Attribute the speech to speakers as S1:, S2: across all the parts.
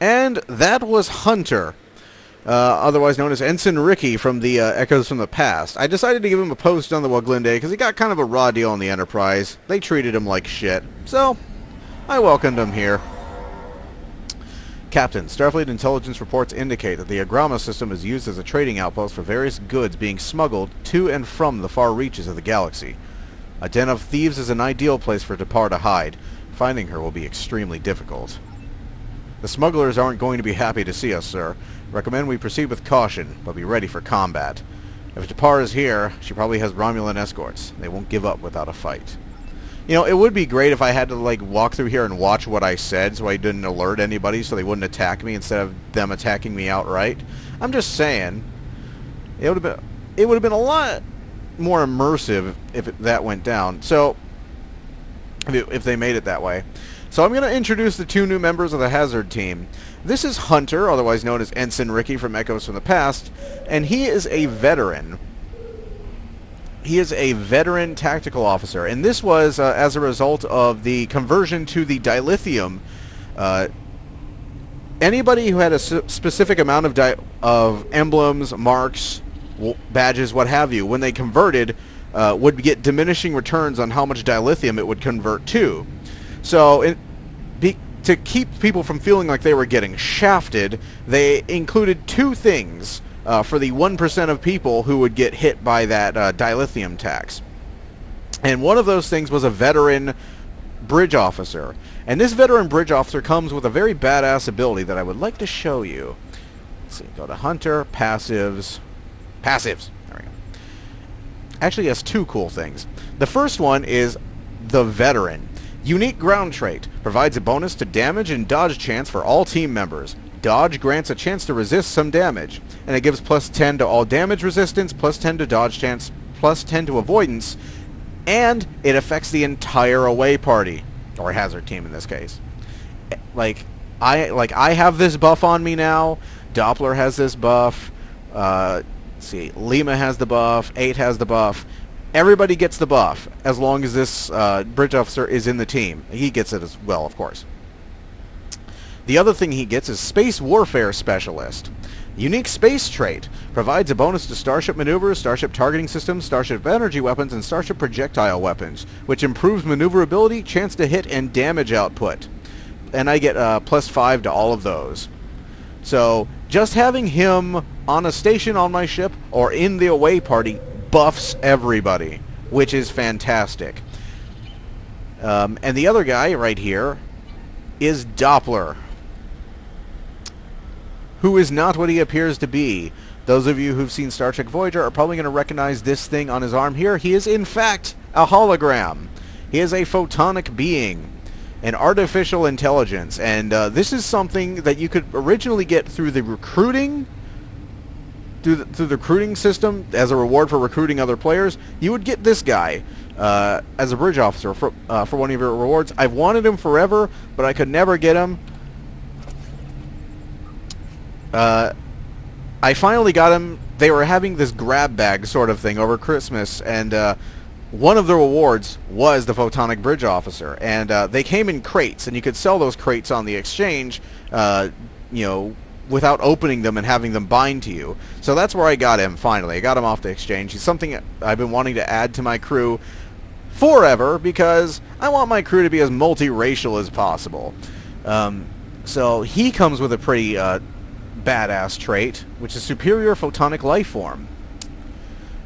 S1: And that was Hunter, otherwise known as Ensign Ricky from the Echoes from the Past. I decided to give him a post on the Woglinde because he got kind of a raw deal on the Enterprise. They treated him like shit, so I welcomed him here. Captain, Starfleet intelligence reports indicate that the Agrama system is used as a trading outpost for various goods being smuggled to and from the far reaches of the galaxy. A den of thieves is an ideal place for T'Par to hide. Finding her will be extremely difficult. The smugglers aren't going to be happy to see us, sir. Recommend we proceed with caution, but be ready for combat. If T'Par is here, she probably has Romulan escorts. They won't give up without a fight. You know, it would be great if I had to, like, walk through here and watch what I said so I didn't alert anybody so they wouldn't attack me instead of them attacking me outright. I'm just saying, it would have been a lot more immersive if that went down. So, if they made it that way. So I'm going to introduce the two new members of the Hazard team. This is Hunter, otherwise known as Ensign Ricky from Echoes from the Past, and he is a veteran. He is a veteran tactical officer, and this was as a result of the conversion to the dilithium. Anybody who had a specific amount of emblems, marks, badges, what have you, when they converted, would get diminishing returns on how much dilithium it would convert to. So, to keep people from feeling like they were getting shafted, they included two things for the 1% of people who would get hit by that dilithium tax. And one of those things was a veteran bridge officer. And this veteran bridge officer comes with a very badass ability that I would like to show you. Let's see, go to Hunter, Passives. Passives! There we go. Actually, he has two cool things. The first one is the Veteran. Unique ground trait. Provides a bonus to damage and dodge chance for all team members. Dodge grants a chance to resist some damage. And it gives plus 10 to all damage resistance, plus 10 to dodge chance, plus 10 to avoidance. And it affects the entire away party. Or hazard team in this case. I have this buff on me now. Doppler has this buff. Let's see. Lima has the buff. 8 has the buff. Everybody gets the buff, as long as this bridge officer is in the team. He gets it as well, of course. The other thing he gets is Space Warfare Specialist. Unique space trait. Provides a bonus to Starship Maneuvers, Starship Targeting Systems, Starship Energy Weapons, and Starship Projectile Weapons, which improves maneuverability, chance to hit, and damage output. And I get plus 5 to all of those. So, just having him on a station on my ship, or in the away party, buffs everybody, which is fantastic. And the other guy right here is Doppler, who is not what he appears to be. Those of you who've seen Star Trek Voyager are probably going to recognize this thing on his arm here. He is in fact a hologram. He is a photonic being, an artificial intelligence, and this is something that you could originally get through the recruiting through the recruiting system as a reward for recruiting other players. You would get this guy as a bridge officer for one of your rewards. I've wanted him forever, but I could never get him. I finally got him. They were having this grab bag sort of thing over Christmas, and one of the rewards was the Photonic Bridge Officer, and they came in crates, and you could sell those crates on the exchange, you know, without opening them and having them bind to you. So that's where I got him finally. I got him off the exchange. He's something I've been wanting to add to my crew forever because I want my crew to be as multiracial as possible. So he comes with a pretty badass trait, which is Superior Photonic Life Form.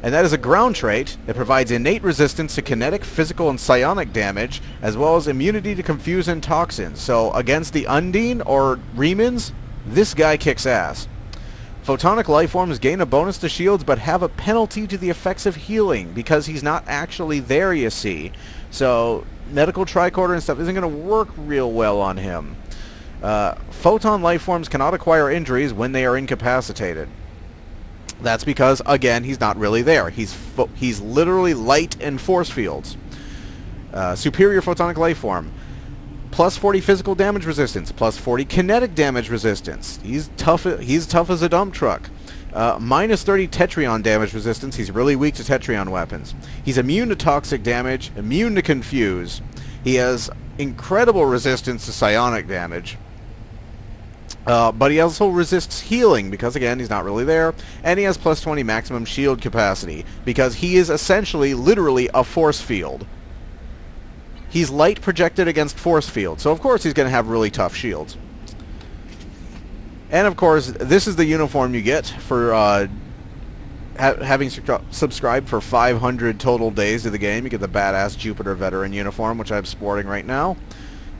S1: And that is a ground trait that provides innate resistance to kinetic, physical, and psionic damage, as well as immunity to confuse and toxins. So against the Undine or Remans, this guy kicks ass. Photonic life forms gain a bonus to shields but have a penalty to the effects of healing because he's not actually there, you see. So medical tricorder and stuff isn't going to work real well on him. Photon life forms cannot acquire injuries when they are incapacitated. That's because, again, he's not really there. He's literally light and force fields. Superior photonic life form. Plus 40 physical damage resistance, plus 40 kinetic damage resistance. He's tough as a dump truck. Minus 30 Tetrion damage resistance. He's really weak to Tetrion weapons. He's immune to toxic damage, immune to confuse. He has incredible resistance to psionic damage. But he also resists healing because, again, he's not really there. And he has plus 20 maximum shield capacity because he is essentially, literally, a force field. He's light projected against force field, so of course he's going to have really tough shields. And of course, this is the uniform you get for having subscribed for 500 total days of the game. You get the badass Jupiter Veteran uniform, which I'm sporting right now.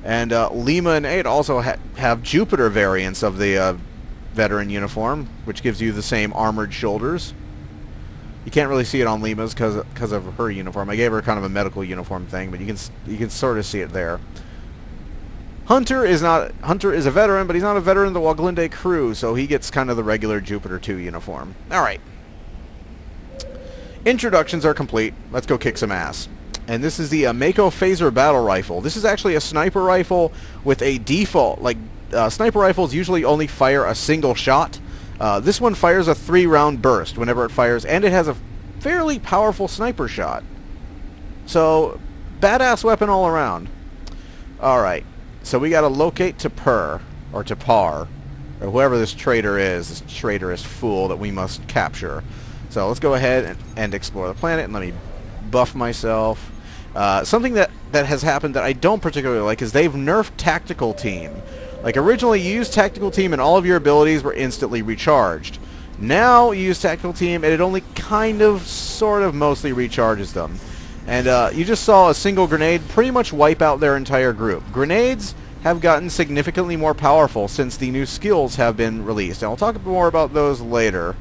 S1: And Lima and 8 also have Jupiter variants of the Veteran uniform, which gives you the same armored shoulders. You can't really see it on Lima's because of her uniform. I gave her kind of a medical uniform thing, but you can sort of see it there. Hunter is a veteran, but he's not a veteran of the Woglinde crew, so he gets kind of the regular Jupiter 2 uniform. All right. Introductions are complete. Let's go kick some ass. And this is the Mako Phaser Battle Rifle. This is actually a sniper rifle with a default, like sniper rifles usually only fire a single shot. This one fires a 3-round burst whenever it fires, and it has a fairly powerful sniper shot. So, badass weapon all around. Alright, so we gotta locate Tapur, or Tapar, or whoever this traitor is, this traitorous fool that we must capture. So let's go ahead and explore the planet, and let me buff myself. Something that has happened that I don't particularly like is they've nerfed Tactical Team. Like, originally you used Tactical Team and all of your abilities were instantly recharged. Now you use Tactical Team and it only kind of, sort of, mostly recharges them. And you just saw a single grenade pretty much wipe out their entire group. Grenades have gotten significantly more powerful since the new skills have been released. And I'll talk more about those later,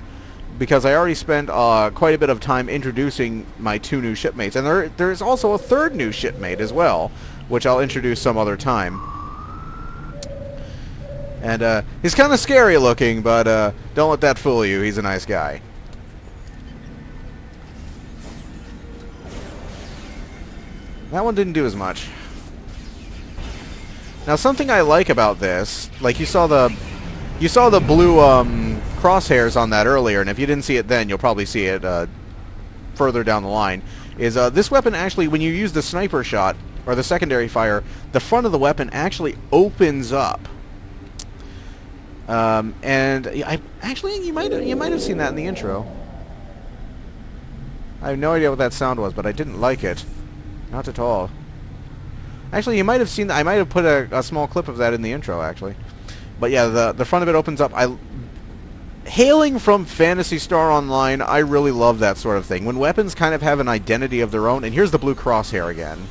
S1: because I already spent quite a bit of time introducing my 2 new shipmates. And there's also a 3rd new shipmate as well, which I'll introduce some other time. And he's kind of scary looking, but don't let that fool you. He's a nice guy. That one didn't do as much. Now, something I like about this, like you saw the blue crosshairs on that earlier, and if you didn't see it then, you'll probably see it further down the line, is this weapon actually, when you use the sniper shot, or the secondary fire, the front of the weapon actually opens up. And actually, you might have seen that in the intro. I have no idea what that sound was, but I didn't like it. Not at all. Actually, you might have seen that. I might have put a small clip of that in the intro, actually. But yeah, the front of it opens up. Hailing from Phantasy Star Online, I really love that sort of thing. When weapons kind of have an identity of their own, and here's the blue crosshair again.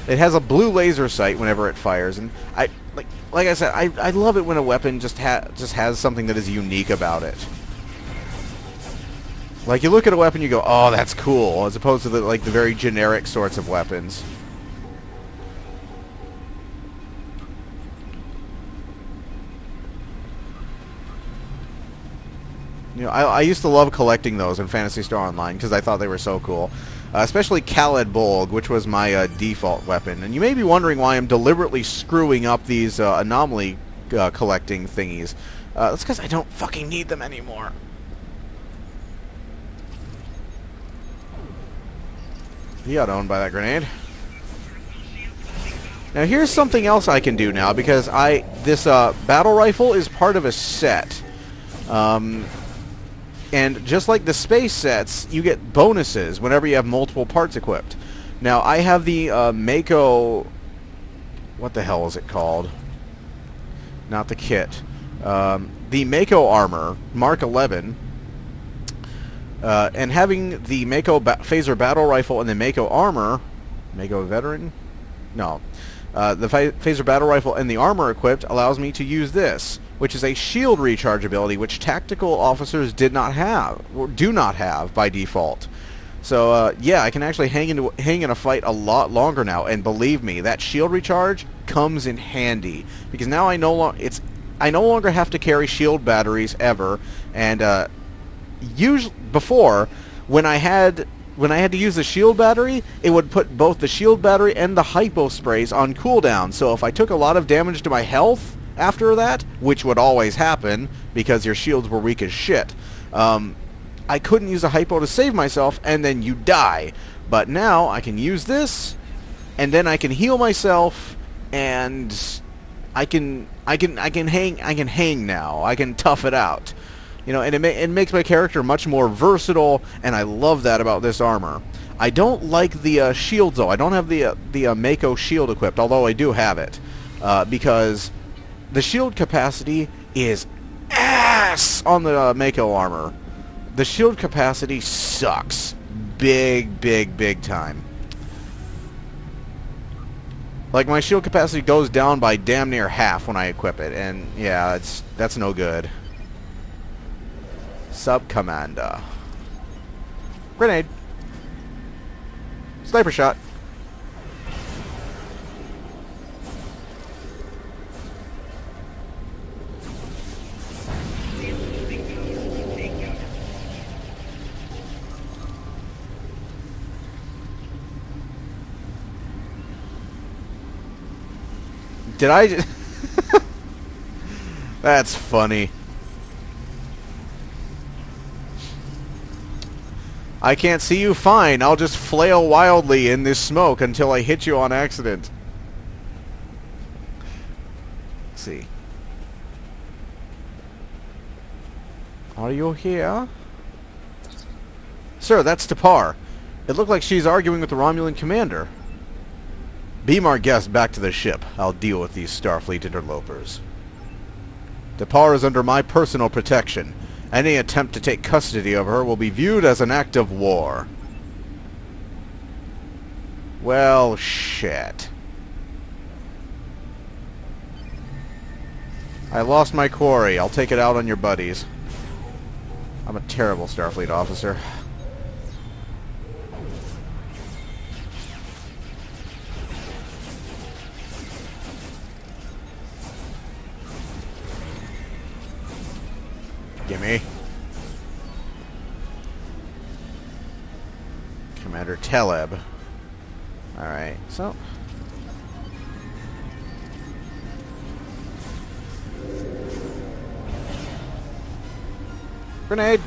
S1: It has a blue laser sight whenever it fires, and like I said, I love it when a weapon just has something that is unique about it. Like, you look at a weapon, you go, "Oh, that's cool," as opposed to the very generic sorts of weapons. You know, I used to love collecting those in Phantasy Star Online because I thought they were so cool. Especially Khaled Bolg, which was my default weapon. And you may be wondering why I'm deliberately screwing up these anomaly collecting thingies. That's because I don't fucking need them anymore. He got owned by that grenade. Now here's something else I can do now, because this battle rifle is part of a set. And just like the space sets, you get bonuses whenever you have multiple parts equipped. Now, I have the Mako... What the hell is it called? Not the kit. The Mako armor, Mark 11. And having the Mako Phaser Battle Rifle and the Mako armor... Mako Veteran? No. The Phaser Battle Rifle and the armor equipped allows me to use this, which is a shield recharge ability, which tactical officers did not have, or do not have by default. So yeah, I can actually hang in a fight a lot longer now, and believe me, that shield recharge comes in handy, because now I no longer have to carry shield batteries ever. And usually before, when I had to use the shield battery, it would put both the shield battery and the hypo sprays on cooldown. So if I took a lot of damage to my health after that, which would always happen because your shields were weak as shit, I couldn't use a hypo to save myself, and then you die. But now I can use this, and then I can heal myself, and I can hang now. I can tough it out. You know, and it makes my character much more versatile, and I love that about this armor. I don't like the shields though. I don't have the Mako shield equipped, although I do have it, because the shield capacity is ass on the Mako armor. The shield capacity sucks, big time. Like, my shield capacity goes down by damn near half when I equip it, and yeah, that's no good. Sub-Commander. Grenade. Sniper shot. Did I just... That's funny. I can't see you, fine. I'll just flail wildly in this smoke until I hit you on accident. Let's see. Are you here? Sir, that's Tapar. It looked like she's arguing with the Romulan commander. Beam our guest back to the ship. I'll deal with these Starfleet interlopers. Tapar is under my personal protection. Any attempt to take custody of her will be viewed as an act of war. Well, shit. I lost my quarry. I'll take it out on your buddies. I'm a terrible Starfleet officer. Gimme. Commander Teleb. Alright, so... Grenade!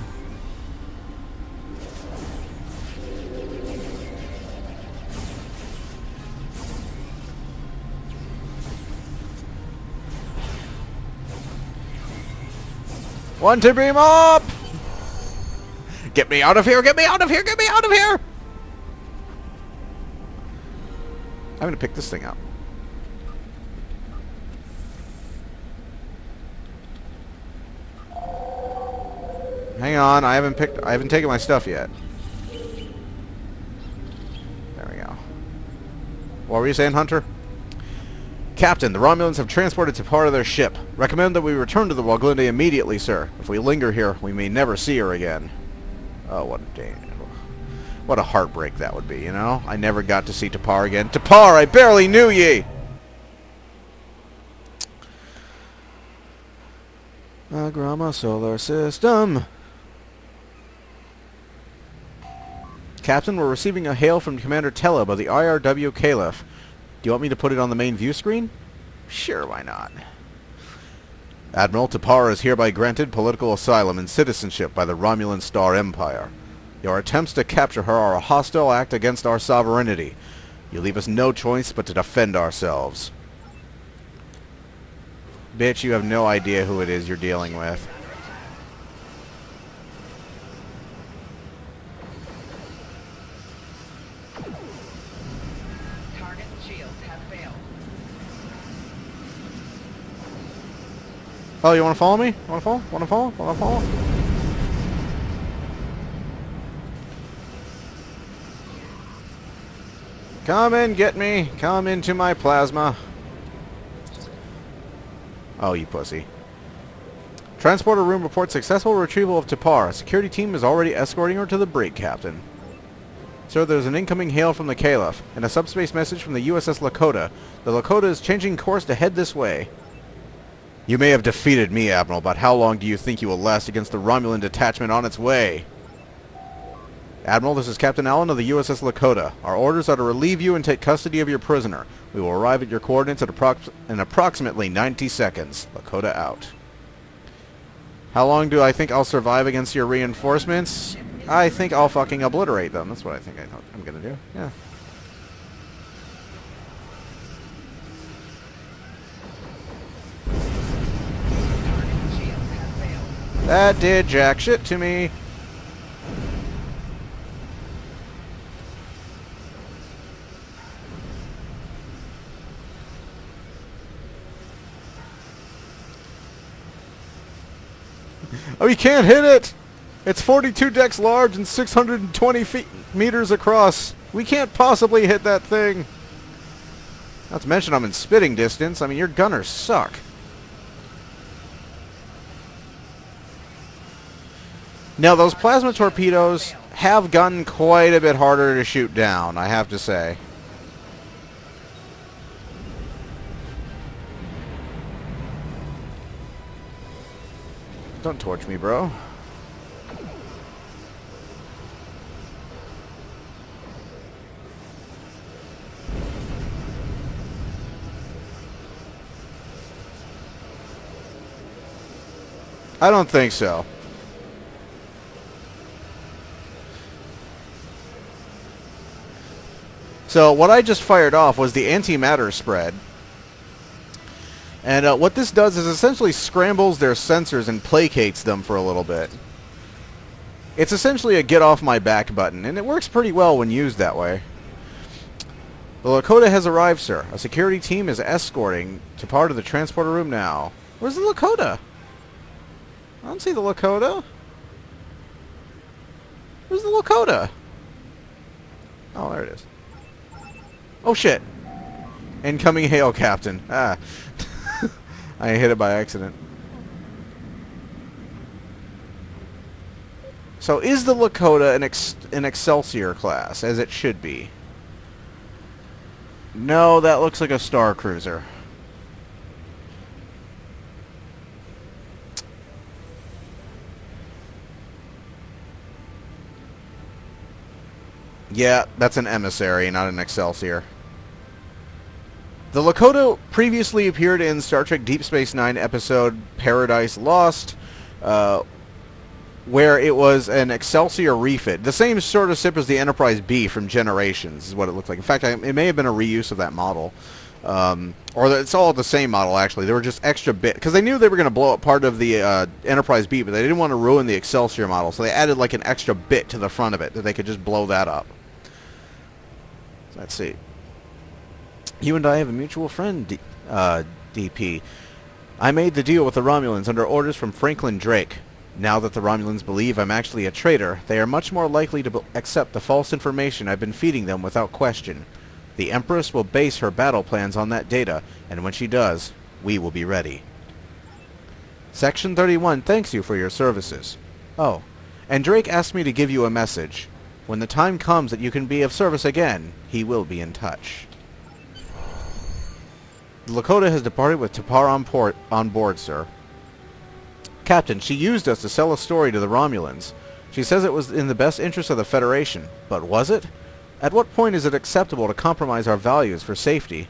S1: One to beam up! Get me out of here! Get me out of here! Get me out of here! I'm gonna pick this thing up. Hang on, I haven't taken my stuff yet. There we go. What were you saying, Hunter? Captain, the Romulans have transported to part of their ship. Recommend that we return to the Woglinde immediately, sir. If we linger here, we may never see her again. Oh, what a danger. What a heartbreak that would be, you know? I never got to see Tapar again. Tapar, I barely knew ye! Agrama Solar System. Captain, we're receiving a hail from Commander Teleb of the IRW Caliph. Do you want me to put it on the main view screen? Sure, why not? Admiral, Tapar is hereby granted political asylum and citizenship by the Romulan Star Empire. Your attempts to capture her are a hostile act against our sovereignty. You leave us no choice but to defend ourselves. Bitch, you have no idea who it is you're dealing with. Oh, you want to follow me? Want to follow? Want to follow? Want to follow? Come and get me. Come into my plasma. Oh, you pussy. Transporter room reports successful retrieval of Tapar. A security team is already escorting her to the brig, Captain. Sir, there's an incoming hail from the Caliph, and a subspace message from the U.S.S. Lakota. The Lakota is changing course to head this way. You may have defeated me, Admiral, but how long do you think you will last against the Romulan detachment on its way? Admiral, this is Captain Allen of the U.S.S. Lakota. Our orders are to relieve you and take custody of your prisoner. We will arrive at your coordinates in approximately 90 seconds. Lakota out. How long do I think I'll survive against your reinforcements? I think I'll fucking obliterate them. That's what I think I'm gonna do. Yeah. That did jack shit to me. Oh, you can't hit it! It's 42 decks large and 620 meters across. We can't possibly hit that thing. Not to mention I'm in spitting distance. I mean, your gunners suck. Now, those plasma torpedoes have gotten quite a bit harder to shoot down, I have to say. Don't torch me, bro. I don't think so. So what I just fired off was the antimatter spread. And what this does is essentially scrambles their sensors and placates them for a little bit. It's essentially a get off my back button, and it works pretty well when used that way. The Lakota has arrived, sir. A security team is escorting to part of the transporter room now. Where's the Lakota? I don't see the Lakota. Where's the Lakota? Oh, there it is. Oh, shit. Incoming hail, Captain. Ah. I hit it by accident. So, is the Lakota an Excelsior class, as it should be? No, that looks like a Star Cruiser. Yeah, that's an emissary, not an Excelsior. The Lakota previously appeared in Star Trek Deep Space Nine episode Paradise Lost, where it was an Excelsior refit. The same sort of ship as the Enterprise B from Generations is what it looked like. In fact, it may have been a reuse of that model. It's all the same model, actually. They were just extra bit, because they knew they were going to blow up part of the Enterprise B, but they didn't want to ruin the Excelsior model, so they added like an extra bit to the front of it that they could just blow that up. Let's see. You and I have a mutual friend, DP. I made the deal with the Romulans under orders from Franklin Drake. Now that the Romulans believe I'm actually a traitor, they are much more likely to accept the false information I've been feeding them without question. The Empress will base her battle plans on that data, and when she does, we will be ready. Section 31 thanks you for your services. Oh, and Drake asked me to give you a message. When the time comes that you can be of service again, he will be in touch. The Lakota has departed with T'Par on board, sir. Captain, she used us to sell a story to the Romulans. She says it was in the best interest of the Federation, but was it? At what point is it acceptable to compromise our values for safety?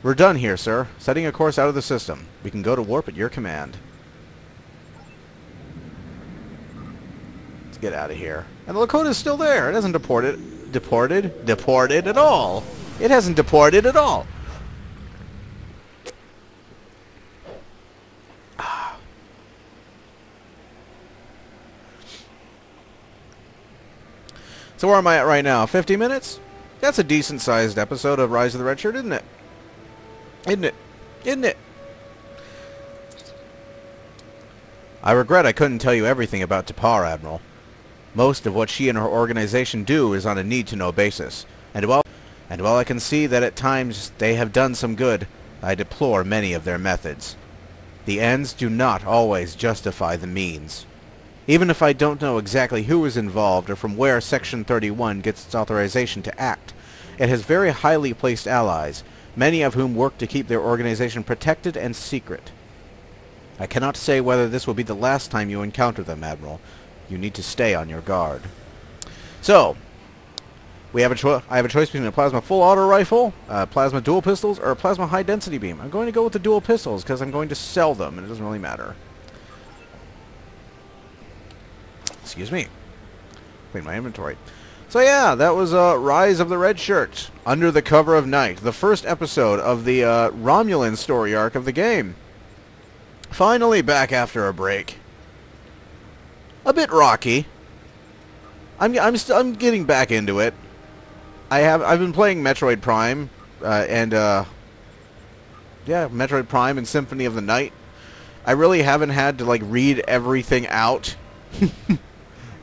S1: We're done here, sir. Setting a course out of the system. We can go to warp at your command. Let's get out of here. And the Lakota's still there. It hasn't deported at all. It hasn't deported at all. So where am I at right now? 50 minutes? That's a decent-sized episode of Rise of the Red Shirt, isn't it? Isn't it? Isn't it? I regret I couldn't tell you everything about T'Par, Admiral. Most of what she and her organization do is on a need-to-know basis. And while I can see that at times they have done some good, I deplore many of their methods. The ends do not always justify the means. Even if I don't know exactly who is involved or from where Section 31 gets its authorization to act, it has very highly placed allies, many of whom work to keep their organization protected and secret. I cannot say whether this will be the last time you encounter them, Admiral. You need to stay on your guard. So, I have a choice between a plasma full auto rifle, plasma dual pistols, or a plasma high density beam. I'm going to go with the dual pistols because I'm going to sell them, and it doesn't really matter. Excuse me. Clean my inventory. So yeah, that was Rise of the Red Shirt, Under the Cover of Night, the first episode of the Romulan story arc of the game. Finally back after a break. A bit rocky. I'm getting back into it. I've been playing Metroid Prime yeah, Metroid Prime and Symphony of the Night. I really haven't had to like read everything out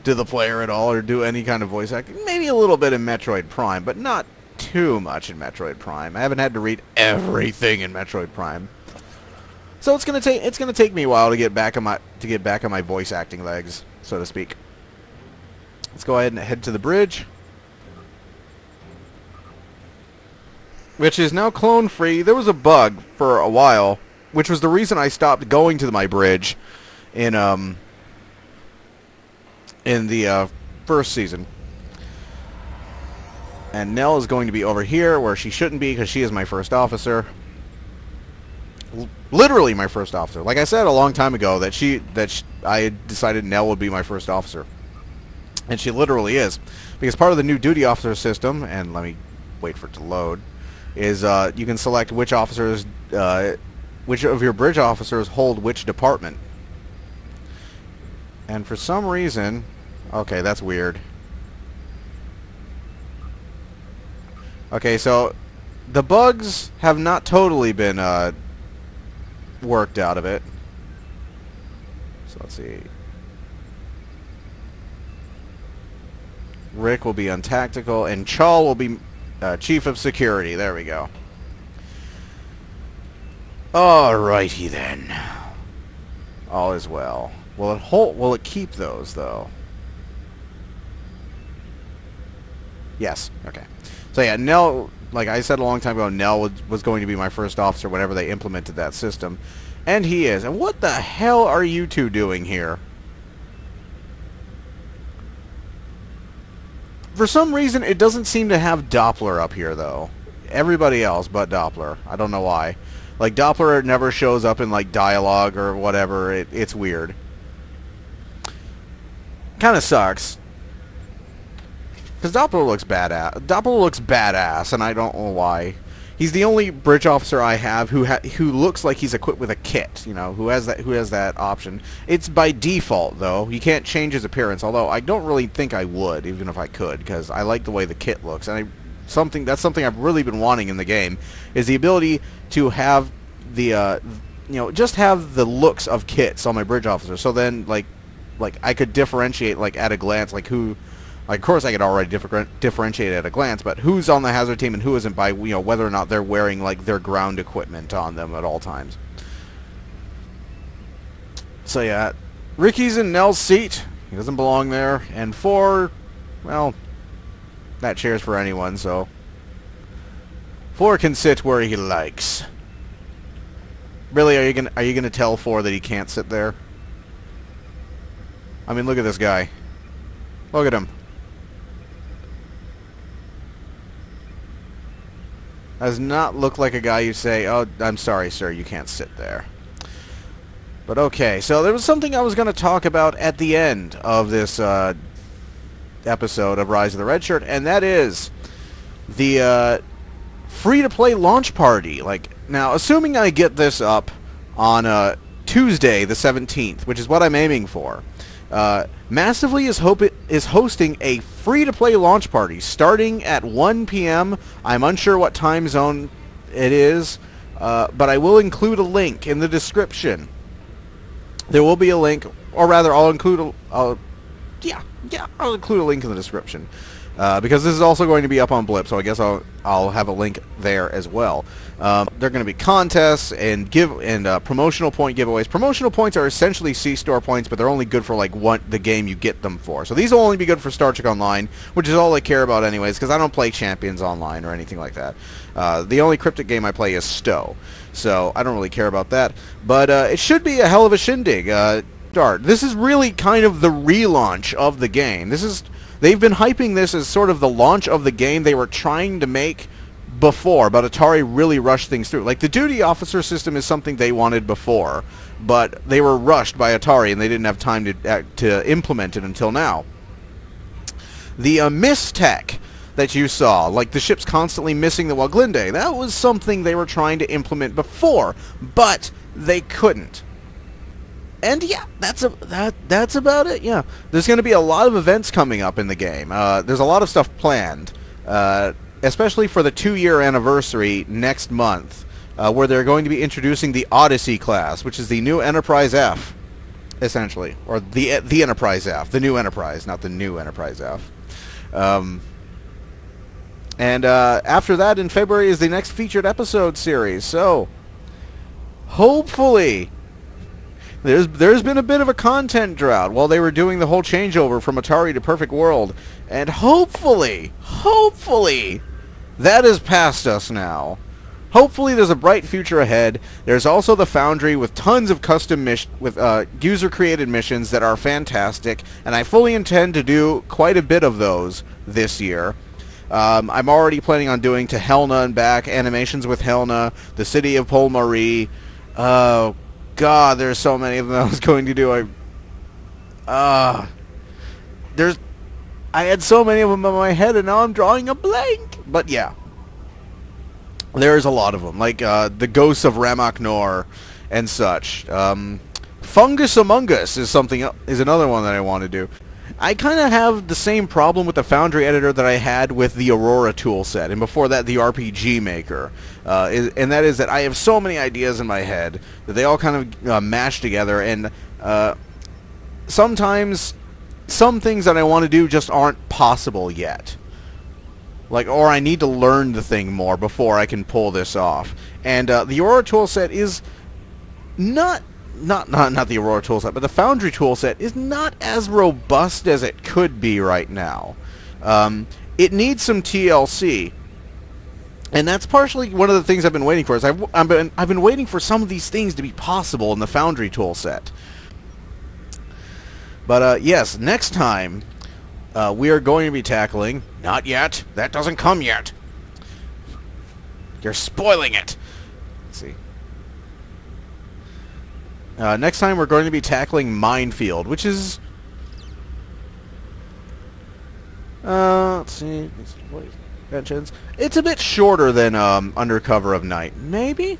S1: to the player at all or do any kind of voice acting. Maybe a little bit in Metroid Prime, but not too much in Metroid Prime. I haven't had to read everything in Metroid Prime. So it's gonna take me a while to get back on my voice acting legs, so to speak. Let's go ahead and head to the bridge, which is now clone free. There was a bug for a while, which was the reason I stopped going to my bridge in the first season. And Nell is going to be over here where she shouldn't be because she is my first officer. Literally my first officer. Like I said a long time ago that I decided Nell would be my first officer. And she literally is. Because part of the new duty officer system, and let me wait for it to load, is you can select which officers, which of your bridge officers hold which department. And for some reason, okay, that's weird. Okay, so the bugs have not totally been worked out of it. So let's see. Rick will be on tactical, and Chal will be chief of security. There we go. Alrighty then. All is well. Will it keep those though? Yes. Okay. So yeah, Nell, like I said a long time ago, Nell was going to be my first officer whenever they implemented that system. And he is. And what the hell are you two doing here? For some reason, it doesn't seem to have Doppler up here, though. Everybody else but Doppler. I don't know why. Like, Doppler never shows up in, like, dialogue or whatever. It's weird. Kind of sucks. Because Doppler looks badass. Doppler looks badass, and I don't know why. He's the only bridge officer I have who looks like he's equipped with a kit. You know, who has that option. It's by default, though. You can't change his appearance. Although I don't really think I would, even if I could, because I like the way the kit looks. And that's something I've really been wanting in the game, is the ability to have the just have the looks of kits on my bridge officer. So then, like I could differentiate, like, at a glance, like who. Like, of course, I could already differentiate at a glance, but who's on the hazard team and who isn't by, whether or not they're wearing, like, their ground equipment on them at all times. So, yeah, Ricky's in Nell's seat. He doesn't belong there. And 4, well, that chair's for anyone, so 4 can sit where he likes. Really, are you gonna tell 4 that he can't sit there? I mean, look at this guy. Look at him. Does not look like a guy you say, oh, I'm sorry, sir, you can't sit there. But okay, so there was something I was going to talk about at the end of this episode of Rise of the Red Shirt, and that is the free-to-play launch party. Like, now, assuming I get this up on Tuesday the 17th, which is what I'm aiming for, Massively is hosting a free-to-play launch party starting at 1 p.m. I'm unsure what time zone it is, but I will include a link in the description. There will be a link, or rather, I'll include a link in the description. Because this is also going to be up on Blip, so I guess I'll have a link there as well. There are going to be contests and promotional point giveaways. Promotional points are essentially C-Store points, but they're only good for like the game you get them for. So these will only be good for Star Trek Online, which is all I care about anyways, because I don't play Champions Online or anything like that. The only Cryptic game I play is STO, so I don't really care about that. But it should be a hell of a shindig. This is really kind of the relaunch of the game. They've been hyping this as sort of the launch of the game they were trying to make before, but Atari really rushed things through. Like, the duty officer system is something they wanted before, but they were rushed by Atari and they didn't have time to implement it until now. The miss tech that you saw, like the ships constantly missing the Woglinde, that was something they were trying to implement before, but they couldn't. And yeah, that's about it. Yeah, there's going to be a lot of events coming up in the game. There's a lot of stuff planned, especially for the 2-year anniversary next month, where they're going to be introducing the Odyssey class, which is the new Enterprise F, essentially, or the Enterprise F, the new Enterprise, not the new Enterprise F. And after that, in February, is the next featured episode series. So, hopefully, there's been a bit of a content drought while they were doing the whole changeover from Atari to Perfect World, and hopefully, that is past us now. Hopefully, there's a bright future ahead. There's also the Foundry with tons of custom user-created missions that are fantastic, and I fully intend to do quite a bit of those this year. I'm already planning on doing To Helna and Back, animations with Helna, the City of Pol Marie. Oh, God, there's so many of them I was going to do. I had so many of them in my head, and now I'm drawing a blank. But yeah, there's a lot of them, like the Ghosts of Ramak Nor and such. Fungus Among Us is another one that I want to do. I kind of have the same problem with the Foundry editor that I had with the Aurora toolset, and before that the RPG Maker. And that is that I have so many ideas in my head that they all kind of mash together, and sometimes some things that I want to do just aren't possible yet. Or I need to learn the thing more before I can pull this off. And the Aurora toolset is not the Aurora toolset, but the Foundry toolset is not as robust as it could be right now. It needs some TLC, and that's partially one of the things I've been waiting for. Is I've been waiting for some of these things to be possible in the Foundry toolset. But yes, next time we are going to be tackling. Not yet. That doesn't come yet. You're spoiling it. Let's see. Next time we're going to be tackling Minefield, which is... let's see... It's a bit shorter than Under Cover of Night. Maybe?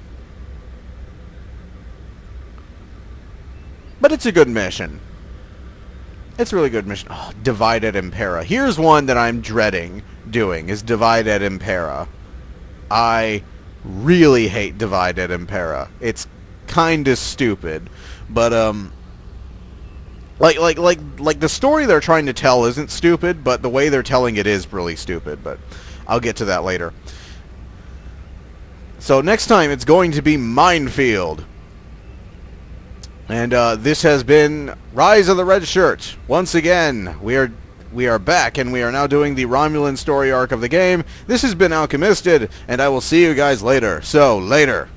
S1: But it's a good mission. It's a really good mission. Oh, Divide at Impera. Here's one that I'm dreading doing, is Divide at Impera. I really hate Divide at Impera. It's kinda stupid, but like the story they're trying to tell isn't stupid, but the way they're telling it is really stupid. But I'll get to that later. So next time it's going to be Minefield, and this has been Rise of the Red Shirt. Once again, we are back, and we are now doing the Romulan story arc of the game. This has been Alchemisted, and I will see you guys later. So later.